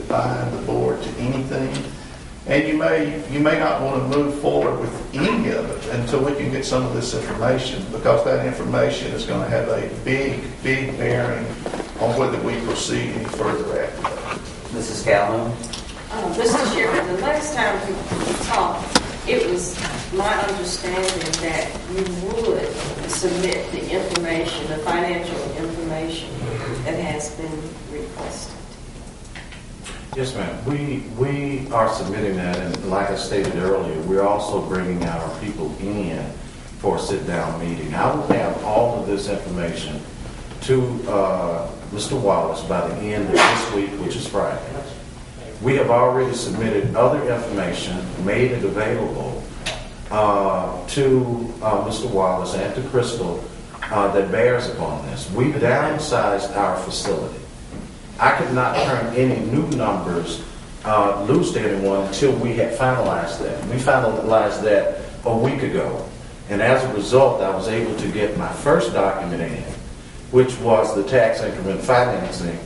bind the board to anything. And you may not want to move forward with any of it until we can get some of this information, because that information is going to have a big bearing on whether we proceed any further after that. Mrs. Calhoun? Mr. Chairman, the last time we talked, it was my understanding that you would submit the information, the financial information that has been requested. Yes, ma'am. We are submitting that, and like I stated earlier, we're also bringing our people in for a sit-down meeting. I will have all of this information to Mr. Wallace by the end of this week, which is Friday. We have already submitted other information, made it available to Mr. Wallace and to Crystal that bears upon this. We've downsized our facility. I could not turn any new numbers loose to anyone until we had finalized that. We finalized that a week ago. And as a result, I was able to get my first document in, which was the tax increment financing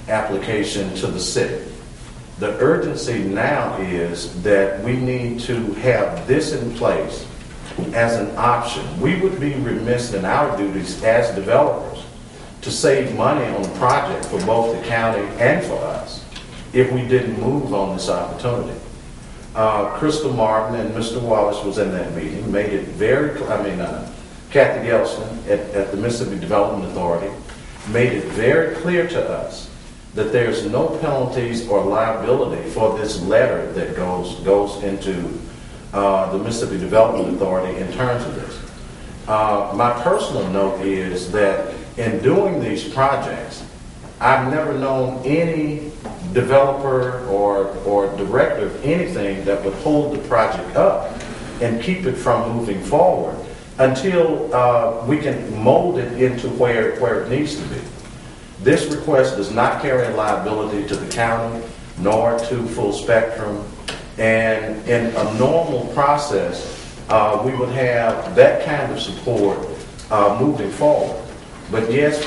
application to the city. The urgency now is that we need to have this in place as an option. We would be remiss in our duties as developers to save money on the project for both the county and for us if we didn't move on this opportunity. Crystal Martin and Mr. Wallace was in that meeting, made it very clear. Kathy Gelston at the Mississippi Development Authority made it very clear to us that there's no penalties or liability for this letter that goes into the Mississippi Development Authority in terms of this. My personal note is that in doing these projects, I've never known any developer or director of anything that would hold the project up and keep it from moving forward until we can mold it into where it needs to be. This request does not carry a liability to the county nor to Full Spectrum, and in a normal process we would have that kind of support moving forward. But yes,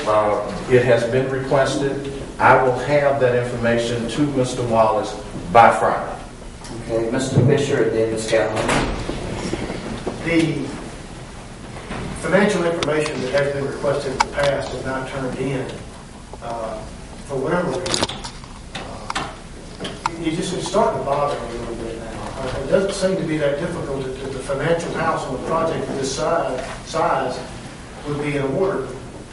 it has been requested. I will have that information to Mr. Wallace by Friday. Okay, Mr. Fisher and then Ms. Calhoun. The financial information that has been requested in the past and not turned in, for whatever reason, it's starting to bother me a little bit now. It doesn't seem to be that difficult that the financial house on a project of this size would be in order.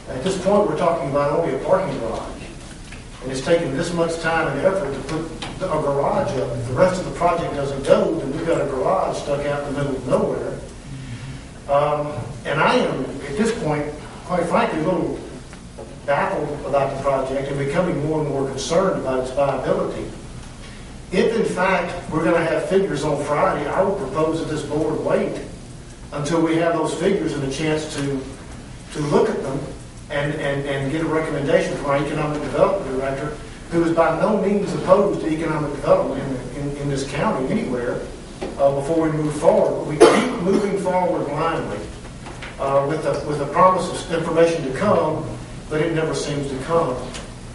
At this point, we're talking about only a parking garage. And it's taken this much time and effort to put a garage up. If the rest of the project doesn't go, then we've got a garage stuck out in the middle of nowhere. And I am, at this point, quite frankly, a little baffled about the project and becoming more and more concerned about its viability. If, in fact, we're going to have figures on Friday, I would propose that this board wait until we have those figures and a chance to look at them and get a recommendation from our economic development director, who is by no means opposed to economic development in this county anywhere, before we move forward. But we keep moving forward blindly with a promise of information to come, but it never seems to come.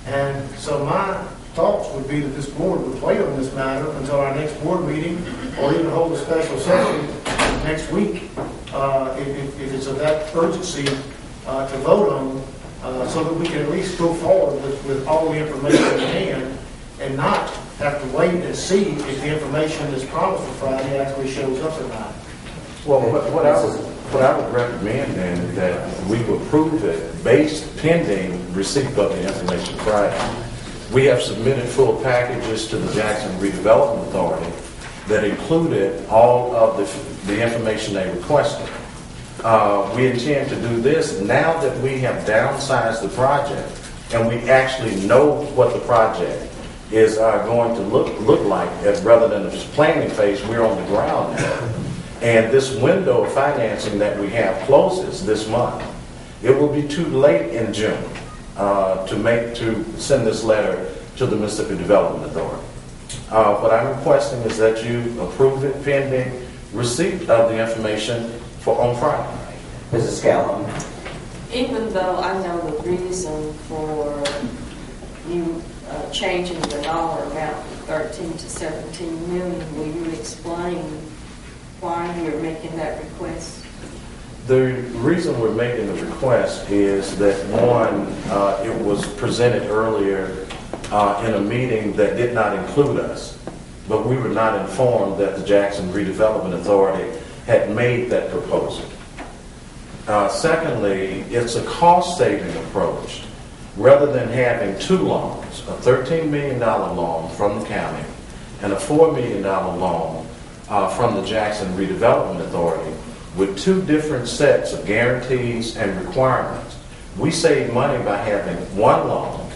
And so my thoughts would be that this board would wait on this matter until our next board meeting, or even hold a special session next week, if it's of that urgency, to vote on, so that we can at least go forward with all the information we can and not have to wait and see if the information that's promised for Friday actually shows up or not. Well, what I would recommend then is that we would approve it based pending receipt of the information Friday. We have submitted full packages to the Jackson Redevelopment Authority that included all of the information they requested. We intend to do this now that we have downsized the project and we actually know what the project is going to look like, rather than the planning phase. We're on the ground now. And this window of financing that we have closes this month. It will be too late in June to send this letter to the Mississippi Development Authority. What I'm requesting is that you approve it pending receipt of the information on Friday. Mrs. Calhoun. Even though I know the reason for you changing the dollar amount 13 to 17 million. Will you explain why you're making that request? The reason we're making the request is that, one, it was presented earlier in a meeting that did not include us, but we were not informed that the Jackson Redevelopment Authority had made that proposal. Secondly, it's a cost-saving approach. Rather than having two loans, a $13 million loan from the county and a $4 million loan from the Jackson Redevelopment Authority, with two different sets of guarantees and requirements, we save money by having one loan,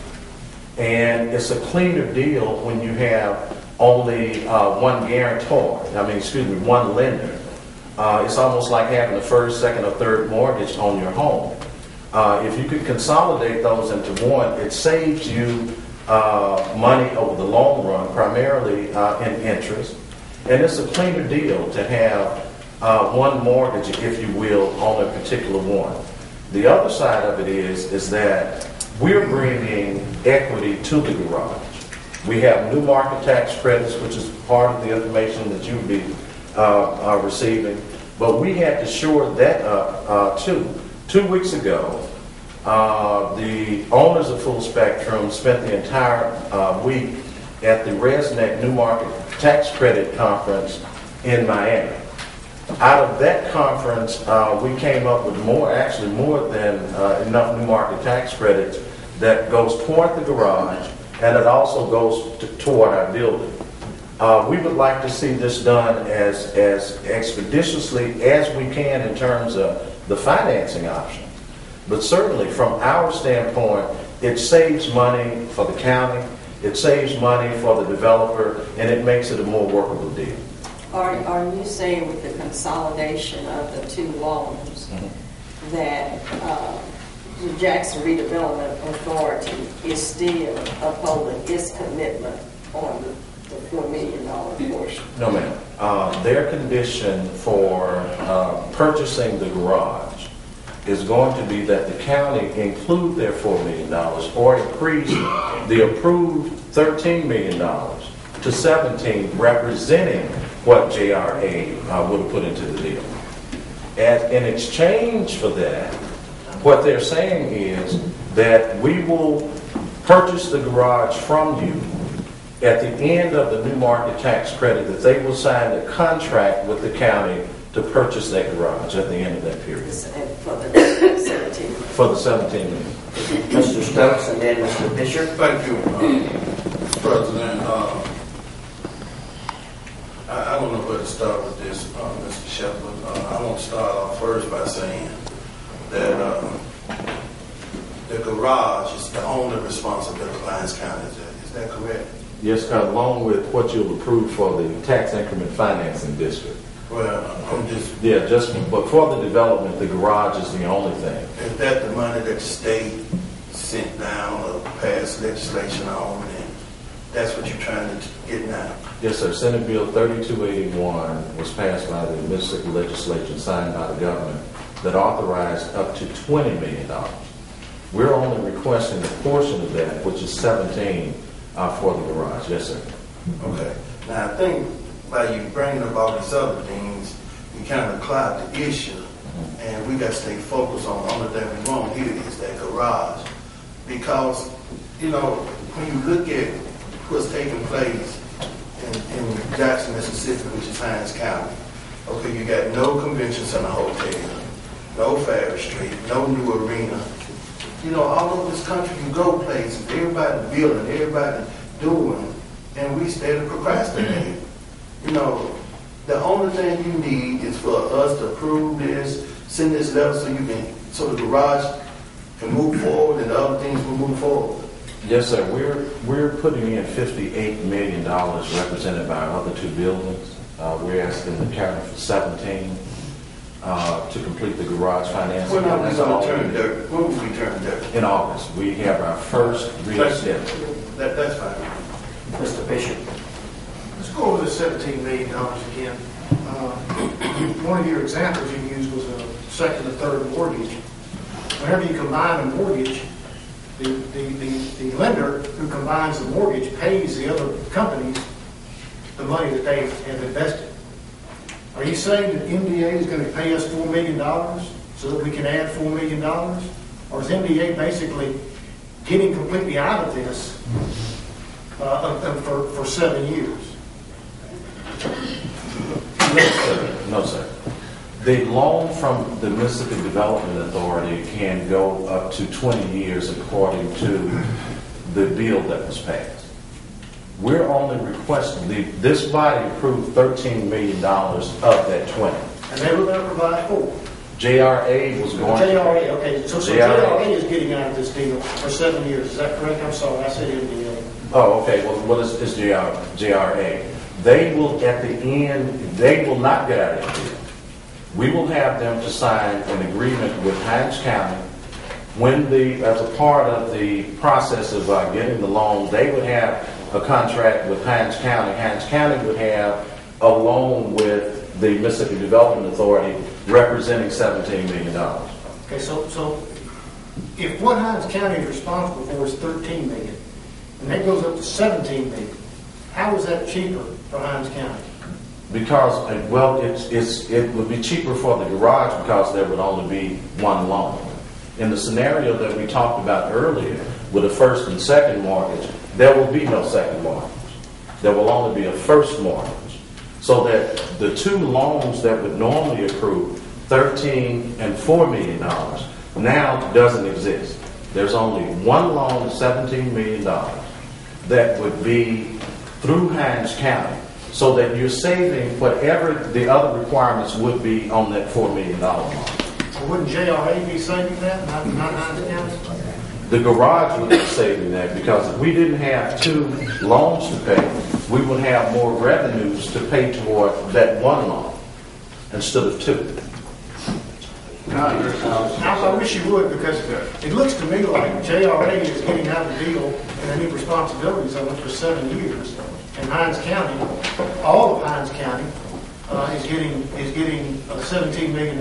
and it's a cleaner deal when you have only one guarantor, one lender. It's almost like having a first, second, or third mortgage on your home. If you could consolidate those into one, it saves you money over the long run, primarily in interest, and it's a cleaner deal to have one mortgage, if you will, on a particular one. The other side of it is that we're bringing equity to the garage. We have new market tax credits, which is part of the information that you would be receiving, but we had to shore that up too. 2 weeks ago, the owners of Full Spectrum spent the entire week at the ResNet New Market Tax Credit Conference in Miami. Out of that conference, we came up with more than enough new market tax credits that goes toward the garage, and it also goes toward our building. We would like to see this done as expeditiously as we can in terms of the financing option. But certainly from our standpoint, it saves money for the county, it saves money for the developer, and it makes it a more workable deal. Are you saying with the consolidation of the two loans that the Jackson Redevelopment Authority is still upholding its commitment on the $4 million portion? No, ma'am. Their condition for purchasing the garage is going to be that the county include their $4 million or increase the approved $13 million to 17, representing what JRA would have put into the deal. And in exchange for that, what they're saying is that we will purchase the garage from you at the end of the new market tax credit, that they will sign a contract with the county to purchase that garage at the end of that period. For the 17. For the 17 million. Mr. Stokes and then Mr. Fisher. Thank you, President. I don't know where to start with this, Mr. Shepard. I want to start off first by saying that the garage is the only responsibility of Lyons County. Is that correct? Yes, along with what you'll approve for the tax increment financing district. Well, I'm just... Yeah, but for the development, the garage is the only thing. Is that the money that the state sent down or passed legislation on, and that's what you're trying to get now? Yes, sir. Senate Bill 3281 was passed by the Mississippi legislature, signed by the governor, that authorized up to $20 million. We're only requesting a portion of that, which is 17 for the garage. Yes, sir. Okay. Now, I think by you bringing up all these other things, you kind of cloud the issue, and we got to stay focused on the only thing we want here is that garage. Because, you know, when you look at what's taking place in Jackson, Mississippi, which is Hinds County, okay, you got no convention center hotel, no Fair Street, no new arena. You know, all over this country you go places, everybody building, everybody doing, and we stay to procrastinate. You know, the only thing you need is for us to approve this, send this letter so the garage can move forward and the other things will move forward. Yes, sir. We're putting in $58 million represented by our other two buildings. We're asking the county for 17 to complete the garage financing. When are we going to turn dirt? When will we turn dirt? In August. We have our first real step. That's fine. Mr. Fisher. Let's go over the $17 million again. One of your examples you used was a second or third mortgage. Whenever you combine a mortgage the lender who combines the mortgage pays the other companies the money that they have invested. Are you saying that MDA is going to pay us $4 million so that we can add $4 million? Or is MDA basically getting completely out of this for 7 years? No, sir. The loan from the Mississippi Development Authority can go up to 20 years according to the bill that was passed. We're only requesting, this body approved $13 million of that 20. And they were going to provide $4. JRA was going to... JRA, okay. So JRA is getting out of this deal for 7 years. Is that correct? I'm sorry, I said MDA. Oh, okay. Well, what is JRA? They will, at the end, they will not get out of the deal. We will have them to sign an agreement with Hinds County. When as a part of the process of getting the loan, they would have a contract with Hinds County. Hinds County would have a loan with the Mississippi Development Authority representing $17 million. Okay, so if what Hinds County is responsible for is $13 million, and that goes up to $17 million, how is that cheaper for Hinds County? Because, well, it would be cheaper for the garage because there would only be one loan. In the scenario that we talked about earlier, with a first and second mortgage, there will be no second mortgage. There will only be a first mortgage. So that the two loans that would normally accrue, $13 and $4 million, now doesn't exist. There's only one loan of $17 million that would be through Hinds County, so that you're saving whatever the other requirements would be on that $4 million loan. Well, wouldn't JRA be saving that, not Hinds County? The garage would be saving that because if we didn't have two loans to pay, we would have more revenues to pay toward that one loan instead of two. I wish you would, because it looks to me like JRA is getting out of the deal and any responsibilities on it for 7 years. And Hinds County, all of Hinds County, is getting a $17 million,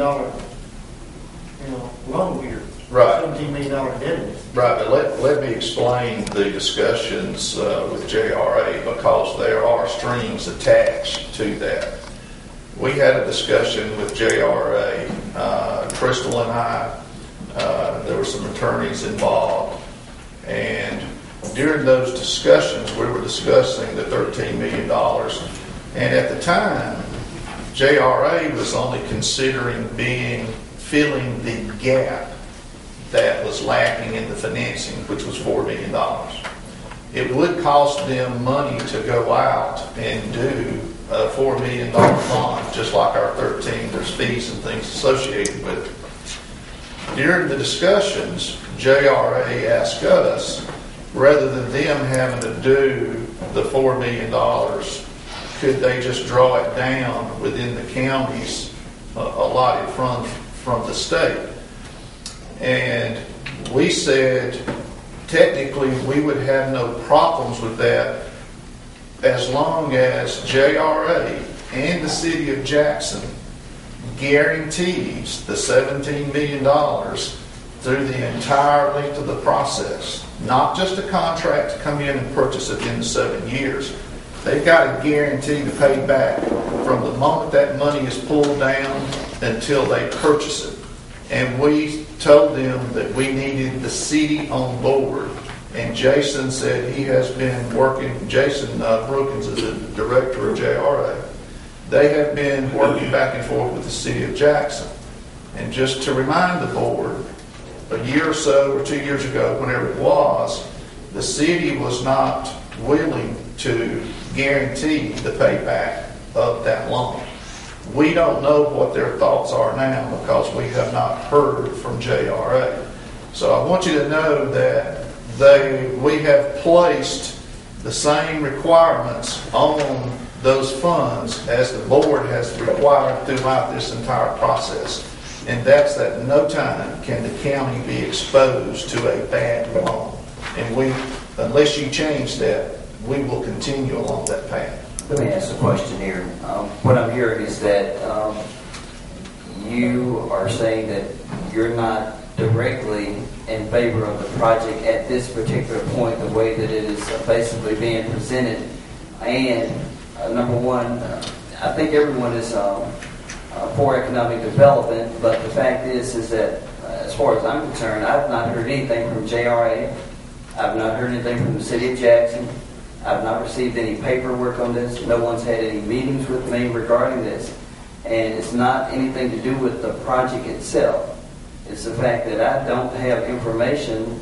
loan here. Right. $17 million indebtedness. Right, but let me explain the discussions with JRA, because there are strings attached to that. We had a discussion with JRA, Crystal and I, there were some attorneys involved, and during those discussions we were discussing the $13 million, and at the time JRA was only considering filling the gap that was lacking in the financing, which was $4 million. It would cost them money to go out and do a $4 million bond, just like our 13. There's fees and things associated with it. During the discussions, JRA asked us, rather than them having to do the $4 million, could they just draw it down within the counties allotted from the state? And we said, technically, we would have no problems with that as long as JRA and the city of Jackson guarantees the $17 million through the entire length of the process. Not just a contract to come in and purchase it in 7 years. They've got a guarantee to pay back from the moment that money is pulled down until they purchase it. And we told them that we needed the city on board. And Jason said he has been working, Jason Brookins is the director of JRA. They have been working back and forth with the city of Jackson. And just to remind the board, a year or so, or 2 years ago, whenever it was, the city was not willing to guarantee the payback of that loan. We don't know what their thoughts are now because we have not heard from JRA. So I want you to know that we have placed the same requirements on those funds as the board has required throughout this entire process. And that's that in no time can the county be exposed to a bad loan. And unless you change that, we will continue along that path. Let me ask a question here. What I'm hearing is that you are saying that you're not directly in favor of the project at this particular point, the way that it is basically being presented. And number one, I think everyone is for economic development, but the fact is that as far as I'm concerned, I've not heard anything from JRA. I've not heard anything from the City of Jackson. I've not received any paperwork on this. No one's had any meetings with me regarding this. And it's not anything to do with the project itself. It's the fact that I don't have information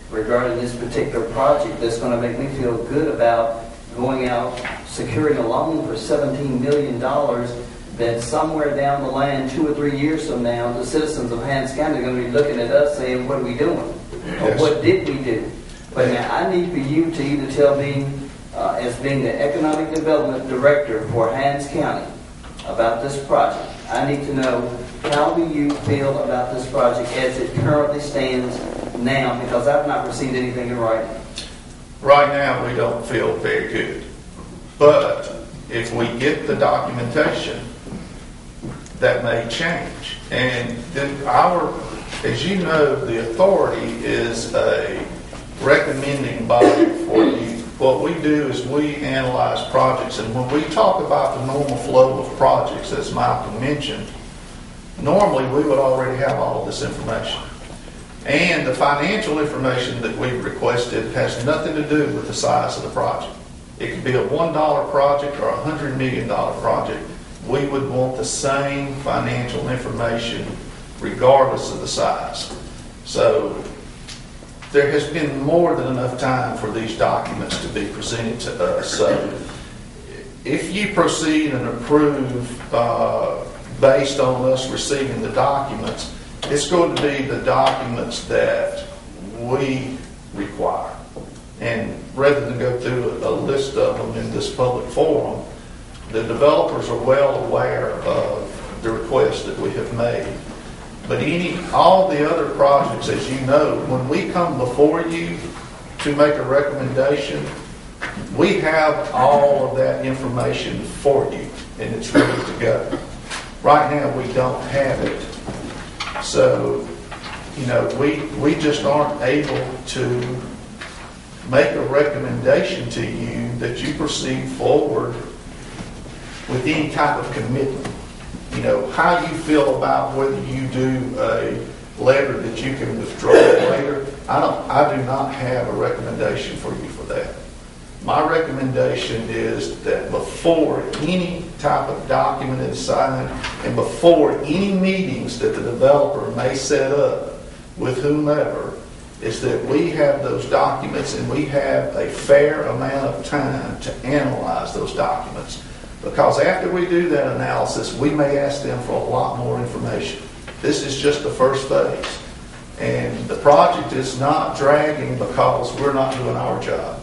regarding this particular project that's going to make me feel good about going out, securing a loan for $17 million that somewhere down the line, 2 or 3 years from now, the citizens of Hines County are going to be looking at us saying, what are we doing? Or what did we do? But now I need for you to either tell me, as being the Economic Development Director for Hines County, about this project. I need to know, how do you feel about this project as it currently stands now? Because I've not received anything in writing. Right now, we don't feel very good. But if we get the documentation, that may change. And then as you know, the authority is a recommending body for you. What we do is we analyze projects, and when we talk about the normal flow of projects, as Malcolm mentioned, normally we would already have all of this information. And the financial information that we've requested has nothing to do with the size of the project. It could be a $1 project or a $100 million project. We would want the same financial information regardless of the size. So there has been more than enough time for these documents to be presented to us. So if you proceed and approve based on us receiving the documents, it's going to be the documents that we require. And rather than go through a list of them in this public forum, the developers are well aware of the requests that we have made. But all the other projects, as you know, when we come before you to make a recommendation, we have all of that information for you, and it's ready to go. Right now, we don't have it. So, we just aren't able to make a recommendation to you that you proceed forward with any type of commitment. How you feel about whether you do a letter that you can withdraw later, I do not have a recommendation for you for that. My recommendation is that before any type of document is signed and before any meetings that the developer may set up with whomever, is that we have those documents and we have a fair amount of time to analyze those documents. Because after we do that analysis, we may ask them for a lot more information. This is just the first phase. And the project is not dragging because we're not doing our job.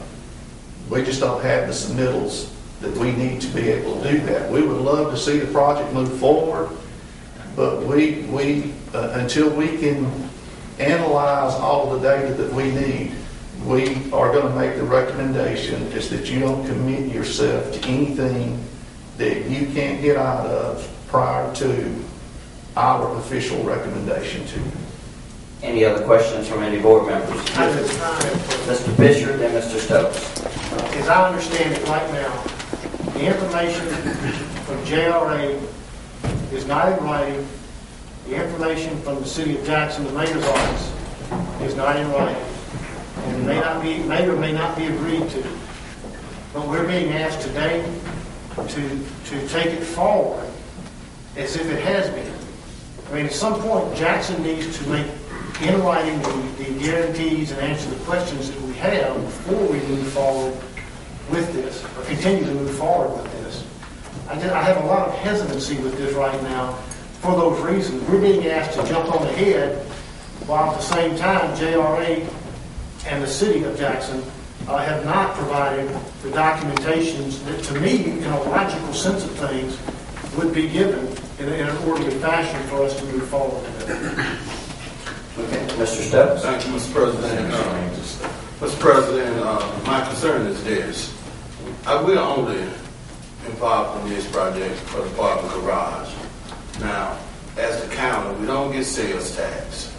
We just don't have the submittals that we need to be able to do that. We would love to see the project move forward, but until we can analyze all of the data that we need, we are going to make the recommendation is that you don't commit yourself to anything that you can't get out of prior to our official recommendation to you. Any other questions from any board members? At this time, Mr. Fisher, then Mr. Stokes. as I understand it right now, the information from JRA is not in writing. The information from the City of Jackson, the mayor's office, is not in writing. And may or may not be agreed to. But we're being asked today to take it forward as if it has been. I mean, at some point, Jackson needs to make in writing the guarantees and answer the questions that we have before we move forward with this, or continue to move forward with this. I have a lot of hesitancy with this right now for those reasons. We're being asked to jump on ahead while at the same time JRA and the City of Jackson have not provided the documentations that, to me, in a logical sense of things, would be given in an orderly fashion for us to move forward with it. Okay, Mr. Stokes. Thank you, Mr. President. Mr. President, my concern is this. We're only involved in this project for the parking garage. Now, as the county, we don't get sales tax.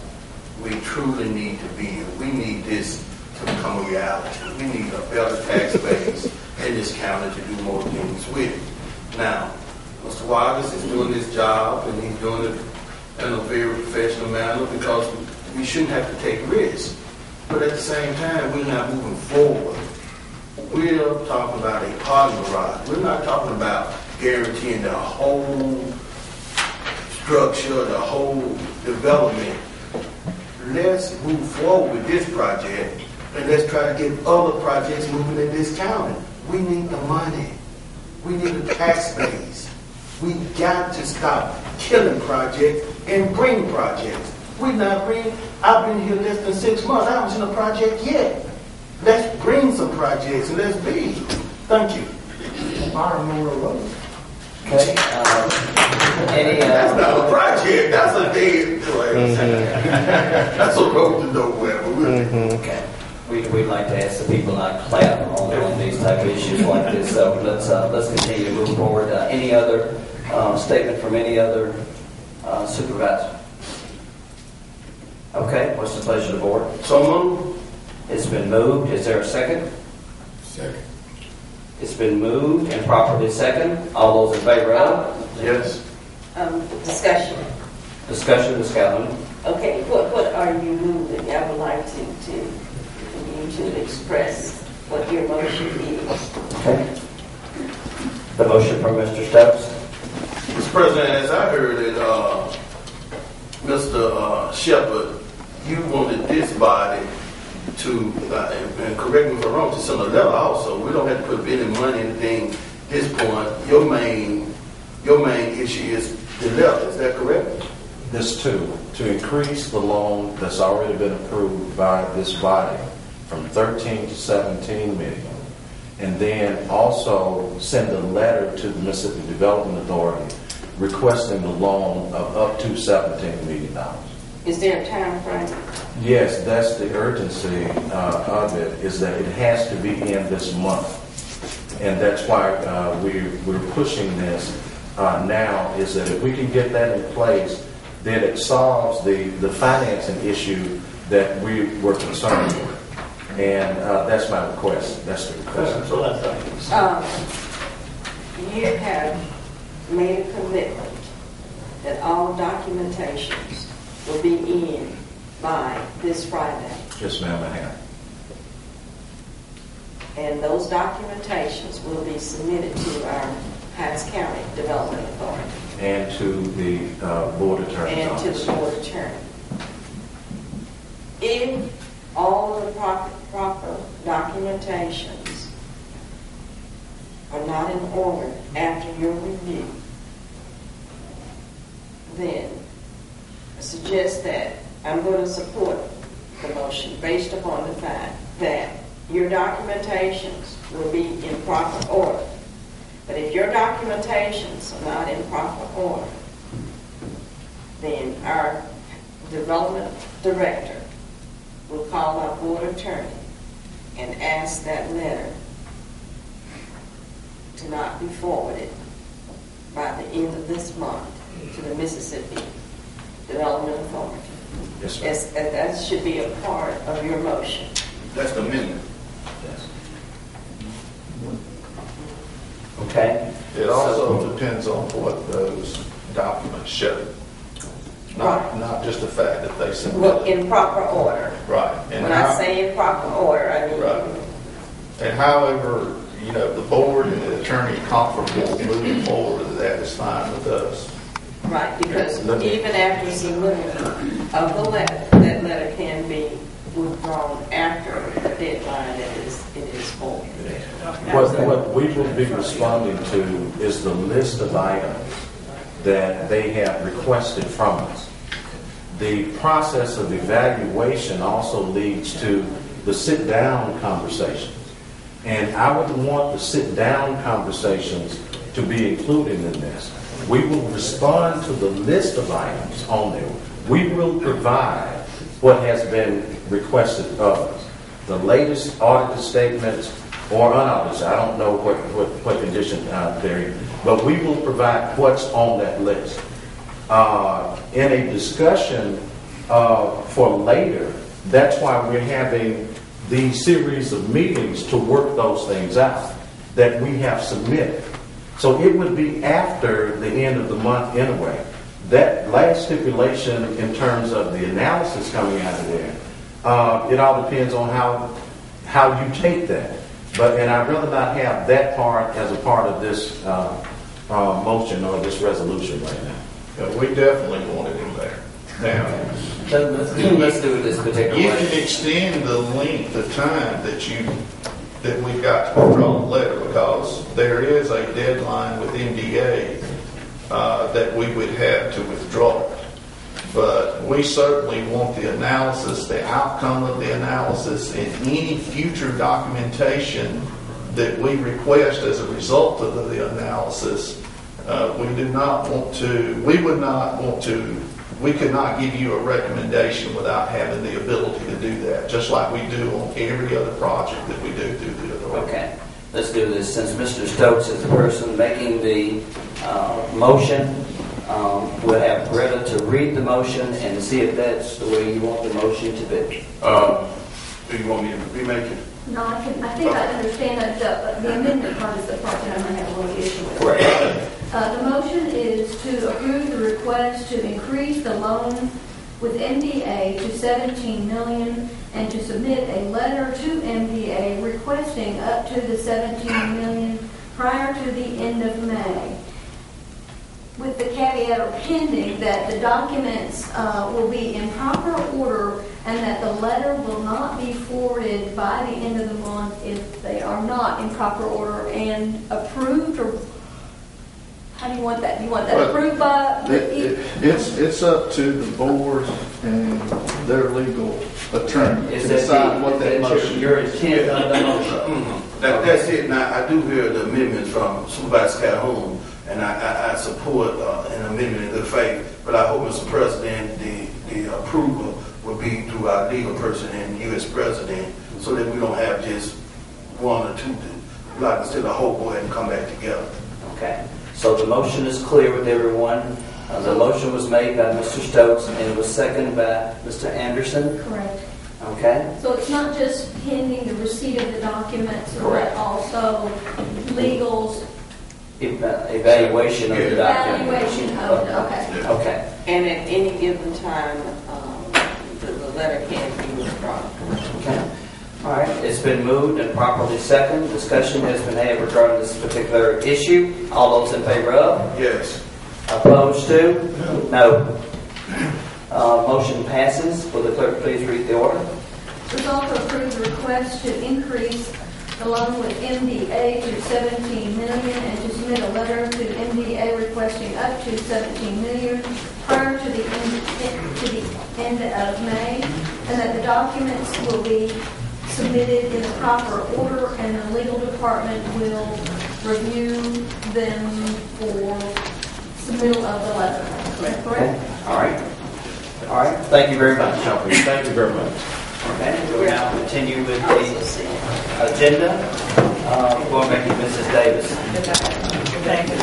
we truly need to be. We need this to become a reality. We need a better tax base in this county to do more things with. Now, Mr. Waters is doing his job, and he's doing it in a very professional manner because we shouldn't have to take risks. But at the same time, we're not moving forward. We're talking about a parking garage. We're not talking about guaranteeing the whole structure, the whole development. Let's move forward with this project, and let's try to get other projects moving in this county. We need the money. We need a tax base. We got to stop killing projects and bring projects. I've been here less than 6 months. I haven't seen a project yet. Let's bring some projects and let's be. Thank you. Byron Memorial Road. Okay. That's not a project. That's a dead. That's a road to nowhere. Okay. We'd like to ask the people not clap on these type of issues like this. So let's continue to move forward. Any other statement from any other supervisor? Okay. What's the pleasure of the board? So moved. It's been moved. Is there a second? Second. It's been moved and properly second. All those in favor of? Yes. Discussion. Discussion, Ms. Calhoun. Okay, what are you moving? I would like to express what your motion is. Okay. The motion from Mr. Stokes. Mr. President, as I heard it, Mr. Shepard, you wanted this body to, and correct me if I'm wrong, to send a letter also. We don't have to put any money in anything at this point. Your main issue is the letter. Is that correct? This too, to increase the loan that's already been approved by this body from 13 to 17 million. And then also send a letter to the Mississippi Development Authority requesting the loan of up to $17 million. Is there a time frame? Yes, that's the urgency of it, is that it has to be in this month. And that's why we're pushing this now, is that if we can get that in place, then it solves the financing issue that we were concerned with. And that's my request. That's the request. That's what I thought. You have made a commitment that all documentations will be in by this Friday. Yes, ma'am, I have. And those documentations will be submitted to our Hines County Development Authority. And to the board attorney's And to office. the board attorney. If all of the proper documentations are not in order after your review, then I suggest that I'm going to support the motion based upon the fact that your documentations will be in proper order. But if your documentations are not in proper order, then our development director will call our board attorney and ask that letter to not be forwarded by the end of this month to the Mississippi Development Authority. Yes, ma'am. That should be a part of your motion. That's the amendment. Yes. Okay. It also depends on what those documents show. Right. Not just the fact that they submit. Well, in proper order. Right. And When I how- say in proper order, I mean. Right. And however, the board and the attorney comfortable moving forward with that is fine with us. Right, because Let me- even after submitting of the letter, that letter can be withdrawn after the deadline it is for. What we will be responding to is the list of items that they have requested from us. The process of evaluation also leads to the sit-down conversations. And I would want the sit-down conversations to be included in this. We will respond to the list of items on there. We will provide what has been requested of us. The latest audited statements or unaudited, I don't know what condition they're in, but we will provide what's on that list. In a discussion for later. That's why we're having these series of meetings to work those things out that we have submitted. So it would be after the end of the month anyway. That last stipulation in terms of the analysis coming out of there, it all depends on how you take that. And I'd rather not have that part as a part of this motion or this resolution right now. Yeah, we definitely want it in there. Now, So let's do it this particular you way. can extend the length of time that we've got to withdraw the letter, because there is a deadline with MDA that we would have to withdraw it. But we certainly want the analysis, the outcome of the analysis, and any future documentation that we request as a result of the analysis. We could not give you a recommendation without having the ability to do that, just like we do on every other project that we do through the authority. Okay, let's do this. Since Mr. Stokes is the person making the motion, we'll have Greta to read the motion and see if that's the way you want the motion to be. Do you want me to remake it? No, I think I understand that the amendment part is the part that I'm going to have a little issue with. Correct. The motion is to approve the request to increase the loan with MDA to $17 million and to submit a letter to MDA requesting up to the $17 million prior to the end of May, with the caveat or pending that the documents will be in proper order and that the letter will not be forwarded by the end of the month if they are not in proper order and approved. Or how do you want that? Do you want that approved by? It's up to the board and their legal attorney to Is decide what that motion your intent of the motion? That's it. Now, I do hear the amendments from Supervisor Calhoun, and I support an amendment in good faith, but I hope, Mr. President, the approval will be through our legal person and U.S. President, so that we don't have just one or two, like I said, the whole board and come back together. Okay, so the motion is clear with everyone. The motion was made by Mr. Stokes and it was seconded by Mr. Anderson. Correct. Okay? So it's not just pending the receipt of the documents, Correct. but also legal's Evaluation of the document. evaluation of it. Okay. Okay. And at any given time, the letter can be withdrawn. Okay. All right. It's been moved and properly seconded. Discussion has been had regarding this particular issue. All those in favor of? Yes. Opposed to? No. Motion passes. Will the clerk please read the order? Resolve to approve the request to increase the loan with MDA to $17 million and to submit a letter to MDA requesting up to $17 million prior to the end of May, and that the documents will be submitted in the proper order and the legal department will review them for submittal of the letter. Correct? All right. All right. Thank you very much. Thank you very much. Okay. We'll now continue with the agenda. Going back to Mrs. Davis. Thank you.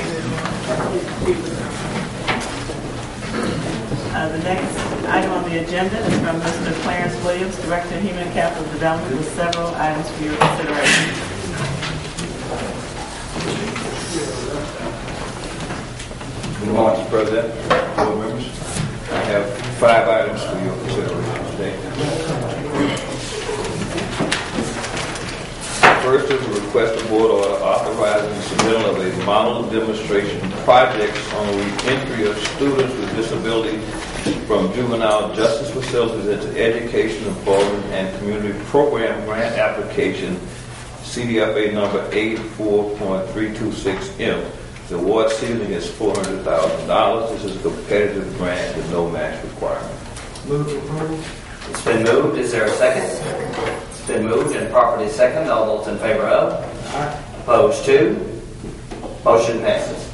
The next item on the agenda is from Mr. Clarence Williams, Director of Human Capital Development, with several items for your consideration. Good morning, Mr. President, board members. I have 5 items for your consideration today. First is a request of board order authorizing the submittal of a model demonstration projects on re-entry of students with disability from juvenile justice facilities into education, employment, and community program grant application, CDFA number 84.326M. The award ceiling is $400,000. This is a competitive grant with no match requirement. Move to approve. It's been moved. Is there a second? It's been moved and properly seconded. All those in favor of? Opposed to? Motion passes.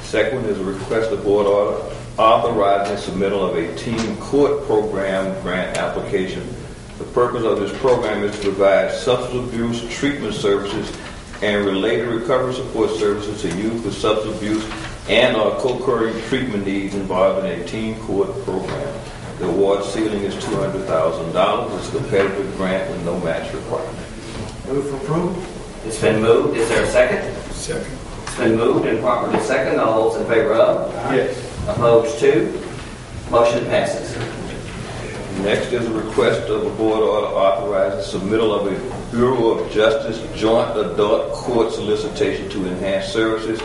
Second one is a request of board order authorizing submittal of a teen court program grant application. The purpose of this program is to provide substance abuse treatment services and related recovery support services to youth with substance abuse and/or co-occurring treatment needs involved in a teen court program. The award ceiling is $200,000. It's a competitive grant with no match requirement. Move for approval. It's been moved. Is there a second? Second. It's been moved and properly second. All those in favor of? Yes. Opposed to? Motion passes. Next is a request of a board order authorizing submittal of a Bureau of Justice Joint Adult Court solicitation to enhance services